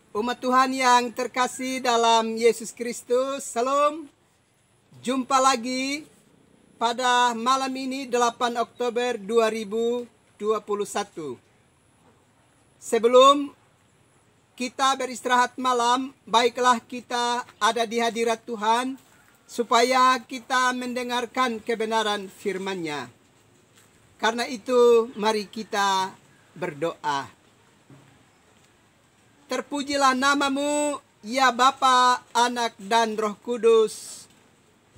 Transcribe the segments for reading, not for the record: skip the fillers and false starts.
Umat Tuhan yang terkasih dalam Yesus Kristus, salam. Jumpa lagi pada malam ini 8 Oktober 2021. Sebelum kita beristirahat malam, baiklah kita ada di hadirat Tuhan supaya kita mendengarkan kebenaran firman-Nya. Karena itu mari kita berdoa. Terpujilah namamu, ya Bapa, Anak, dan Roh Kudus,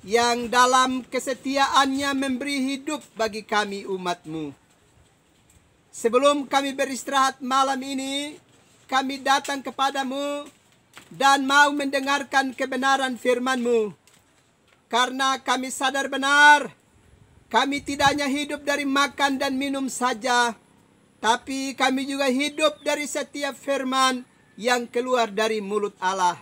yang dalam kesetiaannya memberi hidup bagi kami umat-Mu. Sebelum kami beristirahat malam ini, kami datang kepadamu dan mau mendengarkan kebenaran firman-Mu. Karena kami sadar benar, kami tidak hanya hidup dari makan dan minum saja, tapi kami juga hidup dari setiap firman yang keluar dari mulut Allah.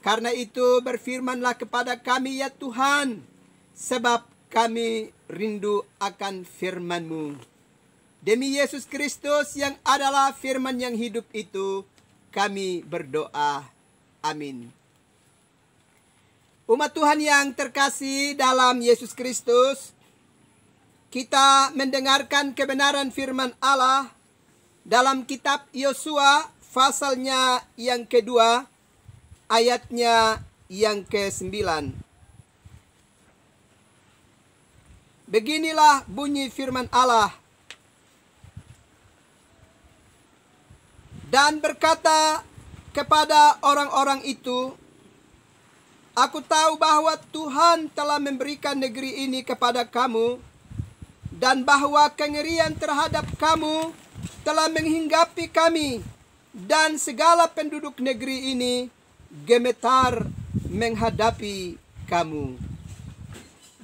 Karena itu berfirmanlah kepada kami ya Tuhan, sebab kami rindu akan firman-Mu. Demi Yesus Kristus yang adalah firman yang hidup itu, kami berdoa. Amin. Umat Tuhan yang terkasih dalam Yesus Kristus, kita mendengarkan kebenaran firman Allah dalam kitab Yosua pasalnya yang kedua, ayatnya yang ke-9. Beginilah bunyi firman Allah. Dan berkata kepada orang-orang itu, Aku tahu bahwa Tuhan telah memberikan negeri ini kepada kamu, dan bahwa kengerian terhadap kamu telah menghinggapi kami, dan segala penduduk negeri ini gemetar menghadapi kamu.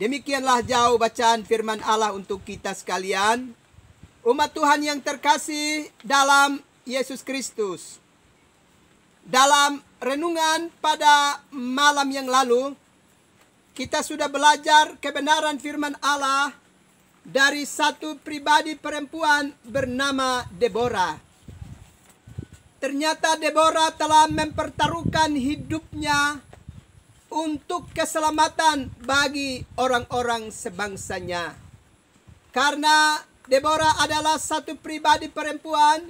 Demikianlah jauh bacaan firman Allah untuk kita sekalian, umat Tuhan yang terkasih dalam Yesus Kristus. Dalam renungan pada malam yang lalu, kita sudah belajar kebenaran firman Allah dari satu pribadi perempuan bernama Deborah. Ternyata Deborah telah mempertaruhkan hidupnya untuk keselamatan bagi orang-orang sebangsanya. Karena Deborah adalah satu pribadi perempuan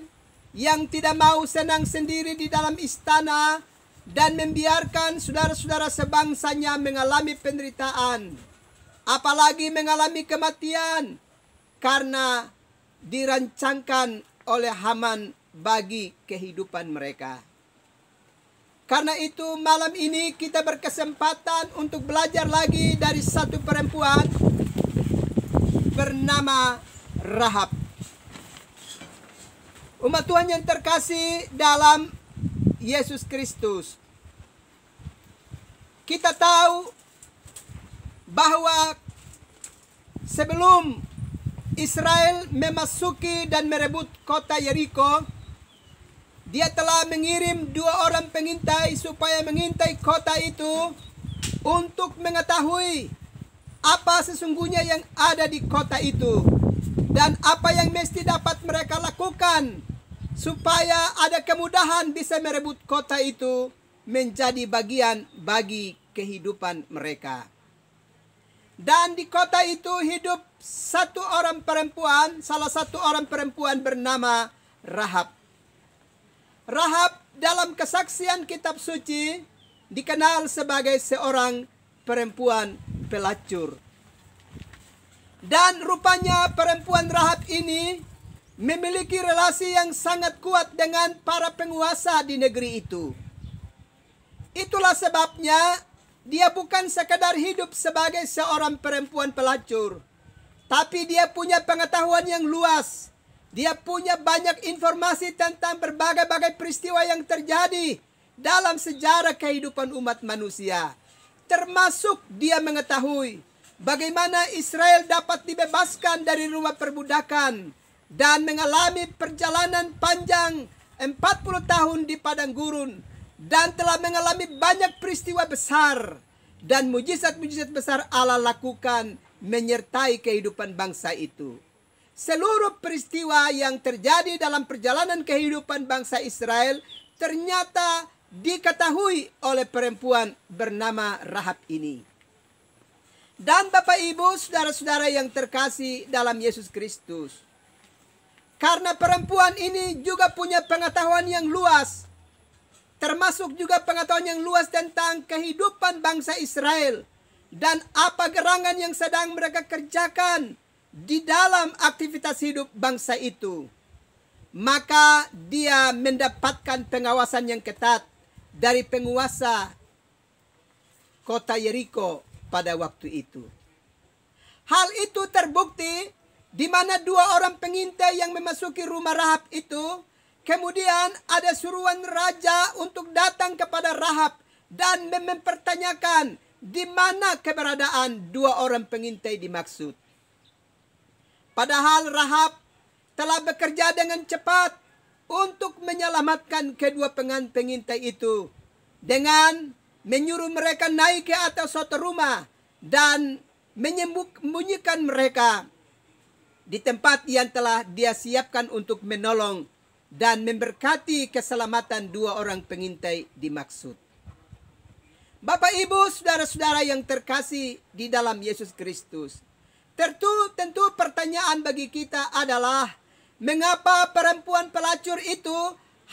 yang tidak mau senang sendiri di dalam istana dan membiarkan saudara-saudara sebangsanya mengalami penderitaan, apalagi mengalami kematian, karena dirancangkan oleh Haman bagi kehidupan mereka. Karena itu malam ini kita berkesempatan untuk belajar lagi dari satu perempuan bernama Rahab. Umat Tuhan yang terkasih dalam Yesus Kristus, kita tahu bahwa sebelum Israel memasuki dan merebut kota Yeriko, dia telah mengirim 2 orang pengintai supaya mengintai kota itu untuk mengetahui apa sesungguhnya yang ada di kota itu dan apa yang mesti dapat mereka lakukan supaya ada kemudahan bisa merebut kota itu menjadi bagian bagi kehidupan mereka. Dan di kota itu hidup salah satu orang perempuan bernama Rahab. Rahab dalam kesaksian kitab suci dikenal sebagai seorang perempuan pelacur. Dan rupanya perempuan Rahab ini memiliki relasi yang sangat kuat dengan para penguasa di negeri itu. Itulah sebabnya dia bukan sekadar hidup sebagai seorang perempuan pelacur, tapi dia punya pengetahuan yang luas. Dia punya banyak informasi tentang berbagai-bagai peristiwa yang terjadi dalam sejarah kehidupan umat manusia. Termasuk dia mengetahui bagaimana Israel dapat dibebaskan dari rumah perbudakan dan mengalami perjalanan panjang 40 tahun di padang gurun, dan telah mengalami banyak peristiwa besar dan mujizat-mujizat besar Allah lakukan menyertai kehidupan bangsa itu. Seluruh peristiwa yang terjadi dalam perjalanan kehidupan bangsa Israel ternyata diketahui oleh perempuan bernama Rahab ini. Dan Bapak Ibu, saudara-saudara yang terkasih dalam Yesus Kristus, karena perempuan ini juga punya pengetahuan yang luas, termasuk juga pengetahuan yang luas tentang kehidupan bangsa Israel dan apa gerangan yang sedang mereka kerjakan di dalam aktivitas hidup bangsa itu. Maka dia mendapatkan pengawasan yang ketat dari penguasa kota Yeriko pada waktu itu. Hal itu terbukti di mana 2 orang pengintai yang memasuki rumah Rahab itu, kemudian ada suruhan raja untuk datang kepada Rahab dan mempertanyakan di mana keberadaan 2 orang pengintai dimaksud. Padahal Rahab telah bekerja dengan cepat untuk menyelamatkan kedua pengintai itu dengan menyuruh mereka naik ke atas suatu rumah dan menyembunyikan mereka di tempat yang telah dia siapkan untuk menolong dan memberkati keselamatan 2 orang pengintai dimaksud. Bapak Ibu, saudara-saudara yang terkasih di dalam Yesus Kristus, tentu pertanyaan bagi kita adalah, mengapa perempuan pelacur itu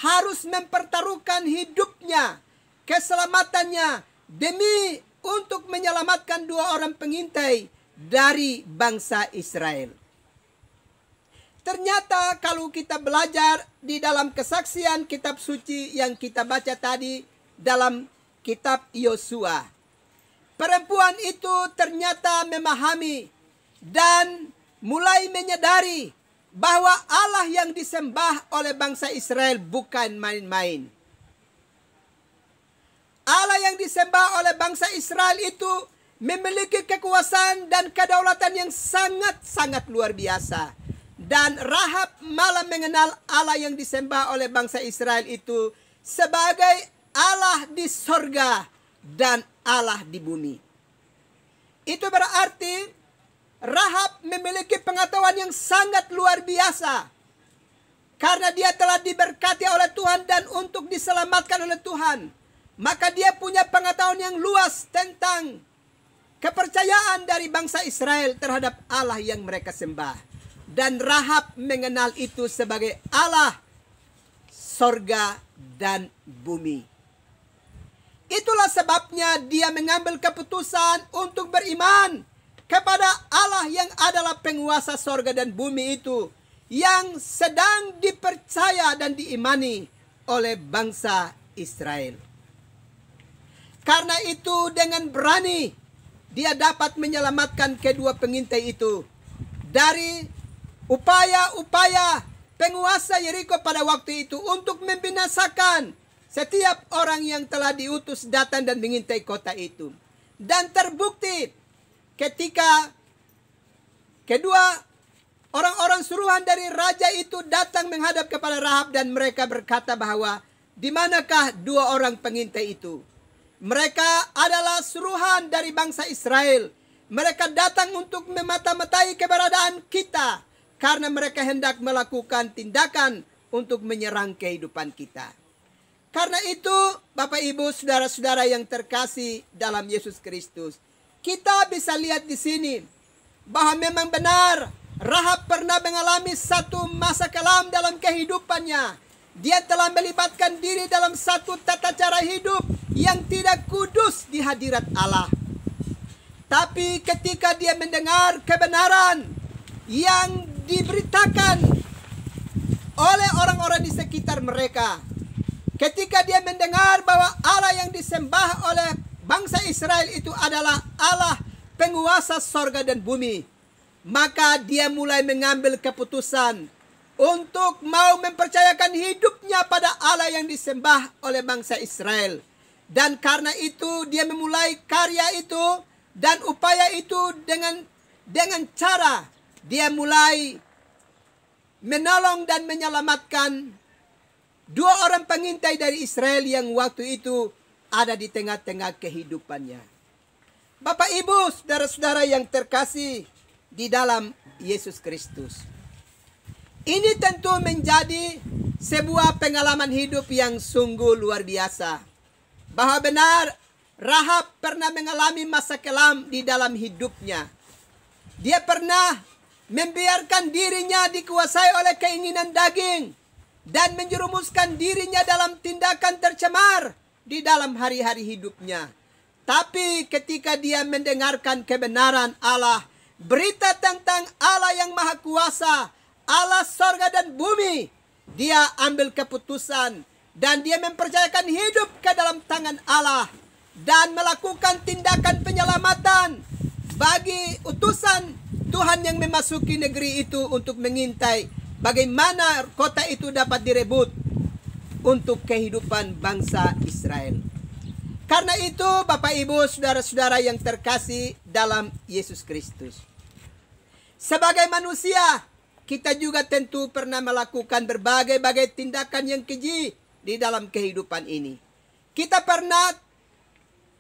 harus mempertaruhkan hidupnya, keselamatannya demi untuk menyelamatkan 2 orang pengintai dari bangsa Israel? Ternyata kalau kita belajar di dalam kesaksian kitab suci yang kita baca tadi dalam kitab Yosua, perempuan itu ternyata memahami dan mulai menyadari bahwa Allah yang disembah oleh bangsa Israel bukan main-main. Allah yang disembah oleh bangsa Israel itu memiliki kekuasaan dan kedaulatan yang sangat-sangat luar biasa. Dan Rahab malah mengenal Allah yang disembah oleh bangsa Israel itu sebagai Allah di sorga dan Allah di bumi. Itu berarti Rahab memiliki pengetahuan yang sangat luar biasa. Karena dia telah diberkati oleh Tuhan dan untuk diselamatkan oleh Tuhan. Maka dia punya pengetahuan yang luas tentang kepercayaan dari bangsa Israel terhadap Allah yang mereka sembah. Dan Rahab mengenal itu sebagai Allah sorga dan bumi. Itulah sebabnya dia mengambil keputusan untuk beriman kepada Allah yang adalah penguasa sorga dan bumi itu, yang sedang dipercaya dan diimani oleh bangsa Israel. Karena itu dengan berani dia dapat menyelamatkan kedua pengintai itu dari upaya-upaya penguasa Yeriko pada waktu itu untuk membinasakan setiap orang yang telah diutus datang dan mengintai kota itu. Dan terbukti ketika kedua orang-orang suruhan dari raja itu datang menghadap kepada Rahab dan mereka berkata bahwa di manakah 2 orang pengintai itu? Mereka adalah suruhan dari bangsa Israel. Mereka datang untuk memata-matai keberadaan kita karena mereka hendak melakukan tindakan untuk menyerang kehidupan kita. Karena itu, Bapak Ibu, saudara-saudara yang terkasih dalam Yesus Kristus, kita bisa lihat di sini bahwa memang benar Rahab pernah mengalami satu masa kelam dalam kehidupannya. Dia telah melibatkan diri dalam satu tata cara hidup yang tidak kudus di hadirat Allah. Tapi ketika dia mendengar kebenaran yang diberitakan oleh orang-orang di sekitar mereka, ketika dia mendengar bahwa Allah yang disembah oleh bangsa Israel itu adalah Allah penguasa sorga dan bumi, maka dia mulai mengambil keputusan untuk mau mempercayakan hidupnya pada Allah yang disembah oleh bangsa Israel. Dan karena itu dia memulai karya itu dan upaya itu dengan cara dia mulai menolong dan menyelamatkan 2 orang pengintai dari Israel yang waktu itu ada di tengah-tengah kehidupannya. Bapak Ibu, saudara-saudara yang terkasih di dalam Yesus Kristus, ini tentu menjadi sebuah pengalaman hidup yang sungguh luar biasa. Bahwa benar Rahab pernah mengalami masa kelam di dalam hidupnya. Dia pernah membiarkan dirinya dikuasai oleh keinginan daging dan menjerumuskan dirinya dalam tindakan tercemar di dalam hari-hari hidupnya. Tapi ketika dia mendengarkan kebenaran Allah, berita tentang Allah yang Maha Kuasa, Allah sorga dan bumi, dia ambil keputusan dan dia mempercayakan hidup ke dalam tangan Allah dan melakukan tindakan penyelamatan bagi utusan Tuhan yang memasuki negeri itu untuk mengintai bagaimana kota itu dapat direbut untuk kehidupan bangsa Israel. Karena itu Bapak Ibu saudara-saudara yang terkasih dalam Yesus Kristus, sebagai manusia kita juga tentu pernah melakukan berbagai-bagai tindakan yang keji di dalam kehidupan ini. Kita pernah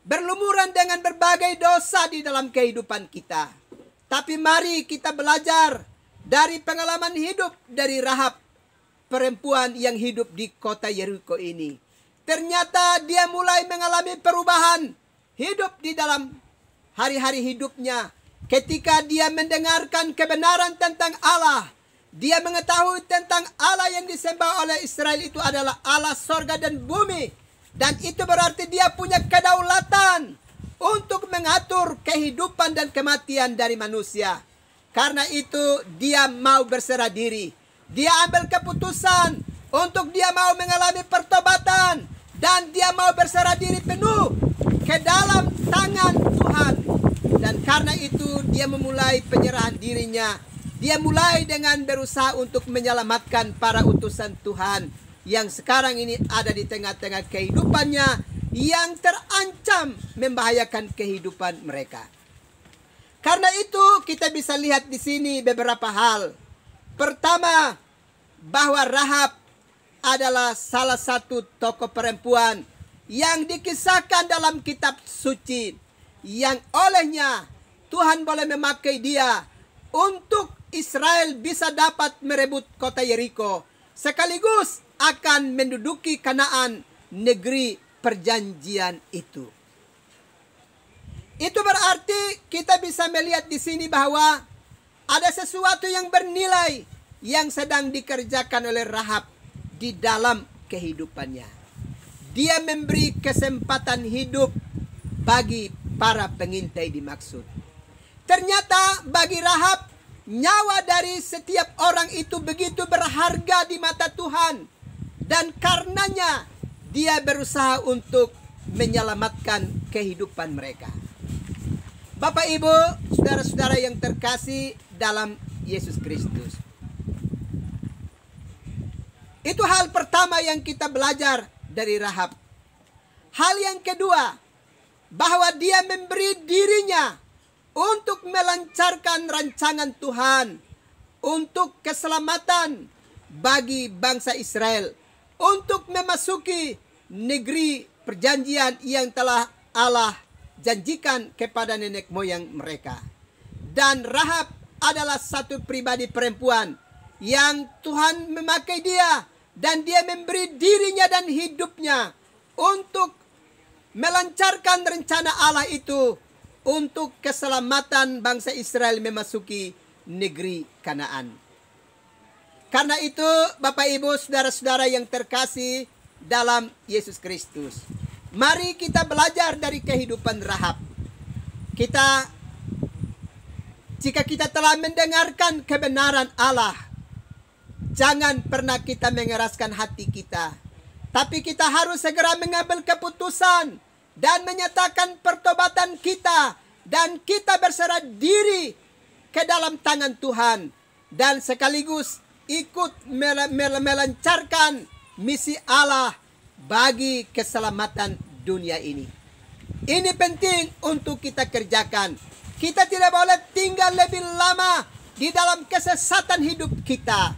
berlumuran dengan berbagai dosa di dalam kehidupan kita. Tapi mari kita belajar dari pengalaman hidup dari Rahab, perempuan yang hidup di kota Yeriko ini. Ternyata dia mulai mengalami perubahan hidup di dalam hari-hari hidupnya. Ketika dia mendengarkan kebenaran tentang Allah, dia mengetahui tentang Allah yang disembah oleh Israel itu adalah Allah sorga dan bumi. Dan itu berarti dia punya kedaulatan untuk mengatur kehidupan dan kematian dari manusia. Karena itu dia mau berserah diri. Dia ambil keputusan untuk dia mau mengalami pertobatan. Dan dia mau berserah diri penuh ke dalam tangan Tuhan. Dan karena itu dia memulai penyerahan dirinya. Dia mulai dengan berusaha untuk menyelamatkan para utusan Tuhan yang sekarang ini ada di tengah-tengah kehidupannya, yang terancam membahayakan kehidupan mereka. Karena itu kita bisa lihat di sini beberapa hal. Pertama, bahwa Rahab adalah salah satu tokoh perempuan yang dikisahkan dalam kitab suci, yang olehnya Tuhan boleh memakai dia untuk Israel bisa dapat merebut kota Yeriko, sekaligus akan menduduki Kanaan, negeri perjanjian itu. Itu berarti kita bisa melihat di sini bahwa ada sesuatu yang bernilai yang sedang dikerjakan oleh Rahab di dalam kehidupannya. Dia memberi kesempatan hidup bagi para pengintai dimaksud. Ternyata bagi Rahab, nyawa dari setiap orang itu begitu berharga di mata Tuhan. Dan karenanya dia berusaha untuk menyelamatkan kehidupan mereka. Bapak Ibu, saudara-saudara yang terkasih dalam Yesus Kristus. Itu hal pertama yang kita belajar dari Rahab. Hal yang kedua, bahwa dia memberi dirinya untuk melancarkan rancangan Tuhan, untuk keselamatan bagi bangsa Israel, untuk memasuki negeri perjanjian yang telah Allah janjikan kepada nenek moyang mereka. Dan Rahab adalah satu pribadi perempuan yang Tuhan memakai dia, dan dia memberi dirinya dan hidupnya untuk melancarkan rencana Allah itu untuk keselamatan bangsa Israel memasuki negeri Kanaan. Karena itu Bapak Ibu saudara-saudara yang terkasih dalam Yesus Kristus, mari kita belajar dari kehidupan Rahab. Jika kita telah mendengarkan kebenaran Allah, jangan pernah kita mengeraskan hati kita. Tapi kita harus segera mengambil keputusan dan menyatakan pertobatan kita. Dan kita berserah diri ke dalam tangan Tuhan. Dan sekaligus ikut melancarkan misi Allah bagi keselamatan dunia ini. Ini penting untuk kita kerjakan. Kita tidak boleh tinggal lebih lama di dalam kesesatan hidup kita.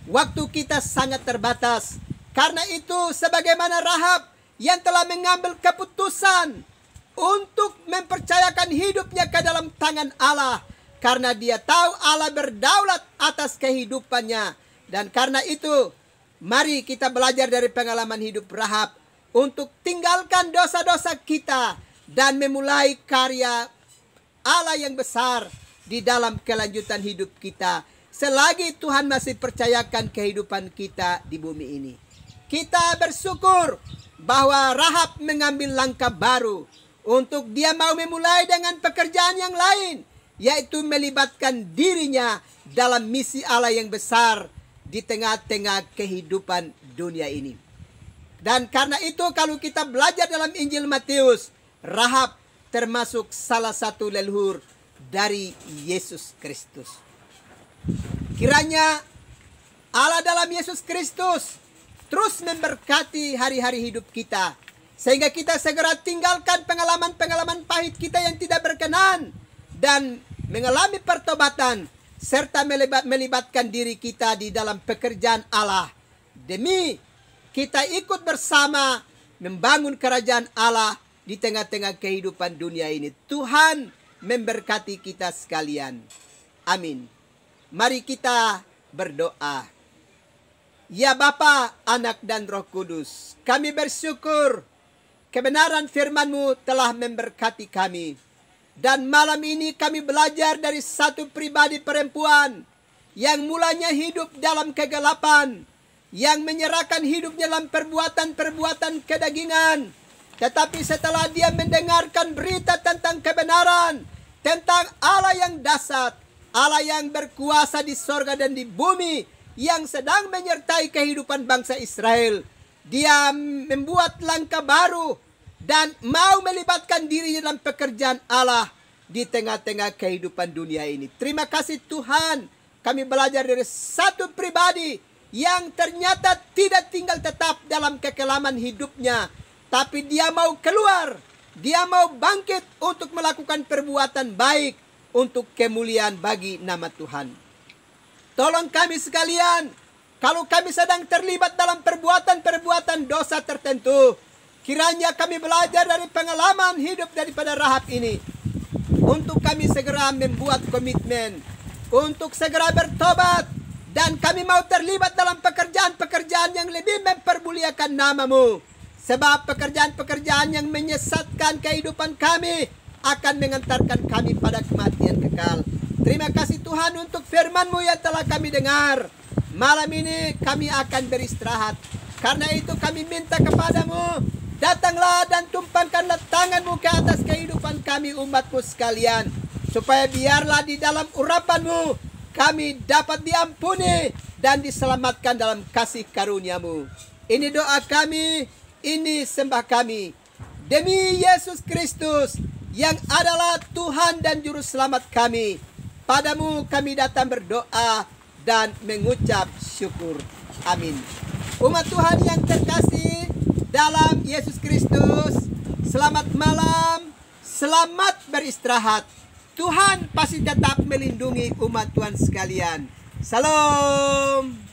Waktu kita sangat terbatas. Karena itu sebagaimana Rahab yang telah mengambil keputusan untuk mempercayakan hidupnya ke dalam tangan Allah. Karena dia tahu Allah berdaulat atas kehidupannya. Dan karena itu Mari kita belajar dari pengalaman hidup Rahab untuk tinggalkan dosa-dosa kita dan memulai karya Allah yang besar di dalam kelanjutan hidup kita selagi Tuhan masih percayakan kehidupan kita di bumi ini. Kita bersyukur bahwa Rahab mengambil langkah baru untuk dia mau memulai dengan pekerjaan yang lain, yaitu melibatkan dirinya dalam misi Allah yang besar di tengah-tengah kehidupan dunia ini. Dan karena itu kalau kita belajar dalam Injil Matius, Rahab termasuk salah satu leluhur dari Yesus Kristus. Kiranya Allah dalam Yesus Kristus terus memberkati hari-hari hidup kita, sehingga kita segera tinggalkan pengalaman-pengalaman pahit kita yang tidak berkenan dan mengalami pertobatan, serta melibatkan diri kita di dalam pekerjaan Allah demi kita ikut bersama membangun kerajaan Allah di tengah-tengah kehidupan dunia ini. Tuhan memberkati kita sekalian. Amin. Mari kita berdoa. Ya Bapa, Anak dan Roh Kudus, kami bersyukur kebenaran firman-Mu telah memberkati kami. Dan malam ini kami belajar dari satu pribadi perempuan yang mulanya hidup dalam kegelapan, yang menyerahkan hidupnya dalam perbuatan-perbuatan kedagingan. Tetapi setelah dia mendengarkan berita tentang kebenaran, tentang Allah yang dahsyat, Allah yang berkuasa di sorga dan di bumi, yang sedang menyertai kehidupan bangsa Israel, dia membuat langkah baru dan mau melibatkan diri dalam pekerjaan Allah di tengah-tengah kehidupan dunia ini. Terima kasih Tuhan, kami belajar dari satu pribadi yang ternyata tidak tinggal tetap dalam kekelaman hidupnya, tapi dia mau keluar, dia mau bangkit untuk melakukan perbuatan baik untuk kemuliaan bagi nama Tuhan. Tolong kami sekalian, kalau kami sedang terlibat dalam perbuatan-perbuatan dosa tertentu, kiranya kami belajar dari pengalaman hidup daripada Rahab ini, untuk kami segera membuat komitmen, untuk segera bertobat, dan kami mau terlibat dalam pekerjaan-pekerjaan yang lebih mempermuliakan nama-Mu. Sebab pekerjaan-pekerjaan yang menyesatkan kehidupan kami akan mengantarkan kami pada kematian kekal. Terima kasih Tuhan untuk firman-Mu yang telah kami dengar. Malam ini kami akan beristirahat. Karena itu kami minta kepadamu, datanglah dan tumpangkanlah tangan-Mu ke atas kehidupan kami umat-Mu sekalian, supaya biarlah di dalam urapan-Mu kami dapat diampuni dan diselamatkan dalam kasih karunia-Mu. Ini doa kami, ini sembah kami, demi Yesus Kristus yang adalah Tuhan dan Juru Selamat kami. Padamu kami datang berdoa dan mengucap syukur. Amin. Umat Tuhan yang terkasih dalam Yesus Kristus, selamat malam, selamat beristirahat. Tuhan pasti tetap melindungi umat Tuhan sekalian. Salam.